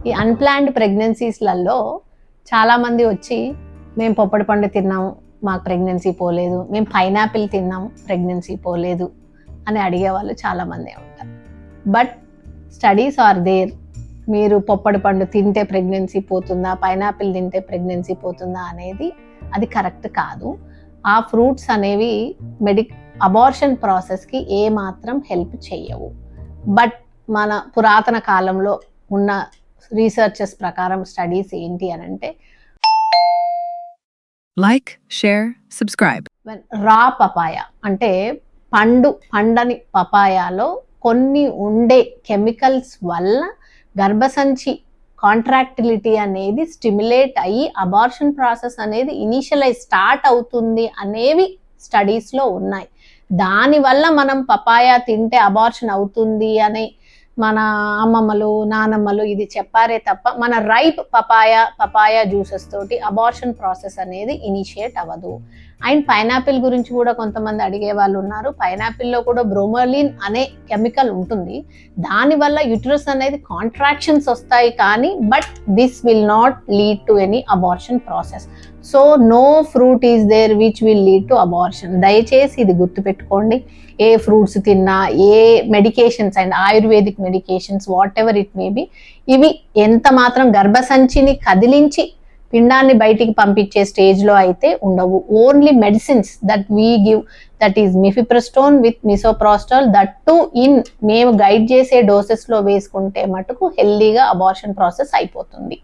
ఈ అన్ప్లాన్డ్ ప్రెగ్నెన్సీస్లలో చాలామంది వచ్చి మేము పొప్పడి పండు తిన్నాము మాకు ప్రెగ్నెన్సీ పోలేదు, మేము పైనాపిల్ తిన్నాము ప్రెగ్నెన్సీ పోలేదు అని అడిగేవాళ్ళు చాలామంది ఉంటారు. But studies are there. మీరు పొప్పడి పండు తింటే ప్రెగ్నెన్సీ పోతుందా, పైనాపిల్ తింటే ప్రెగ్నెన్సీ పోతుందా అనేది అది కరెక్ట్ కాదు. ఆ ఫ్రూట్స్ అనేవి అబార్షన్ ప్రాసెస్కి ఏమాత్రం హెల్ప్ చేయవు. బట్ మన పురాతన కాలంలో ఉన్న రీసెర్చెస్ ప్రకారం స్టడీస్ ఏంటి అని అంటే, లైక్, షేర్, సబ్స్క్రైబ్. రా పపాయ అంటే పండని పపాయాలో కొన్ని ఉండే కెమికల్స్ వల్ల గర్భసంచి కాంట్రాక్టిలిటీ అనేది స్టిమ్యులేట్ అయ్యి అబార్షన్ ప్రాసెస్ అనేది ఇనిషియలైజ్ స్టార్ట్ అవుతుంది అనేవి స్టడీస్లో ఉన్నాయి. దానివల్ల మనం పపాయ తింటే అబార్షన్ అవుతుంది అని మన అమ్మమ్మలు నానమ్మలు ఇది చెప్పారే తప్ప మన రైప్ పపాయ జ్యూసెస్ తోటి అబార్షన్ ప్రాసెస్ అనేది ఇనిషియేట్ అవ్వదు. అండ్ పైనాపిల్ గురించి కూడా కొంతమంది అడిగే వాళ్ళు ఉన్నారు. పైనాపిల్లో కూడా బ్రోమోలిన్ అనే కెమికల్ ఉంటుంది. దానివల్ల యూట్రస్ అనేది కాంట్రాక్షన్స్ వస్తాయి కానీ but this will not lead to any abortion process. So no fruit is there which will lead to abortion. దయచేసి ఇది గుర్తుపెట్టుకోండి. ఏ ఫ్రూట్స్ తిన్నా, ఏ medications and ayurvedic medications whatever it may be, ఇవి ఎంత మాత్రం గర్భసంచిని కదిలించి పిండాన్ని బయటికి పంపించే స్టేజ్లో అయితే ఉండవు. Only medicines that we give, that is mifepristone with misoprostol, that too in మేము గైడ్ చేసే డోసెస్లో వేసుకుంటే మటుకు హెల్దీగా అబార్షన్ ప్రాసెస్ అయిపోతుంది.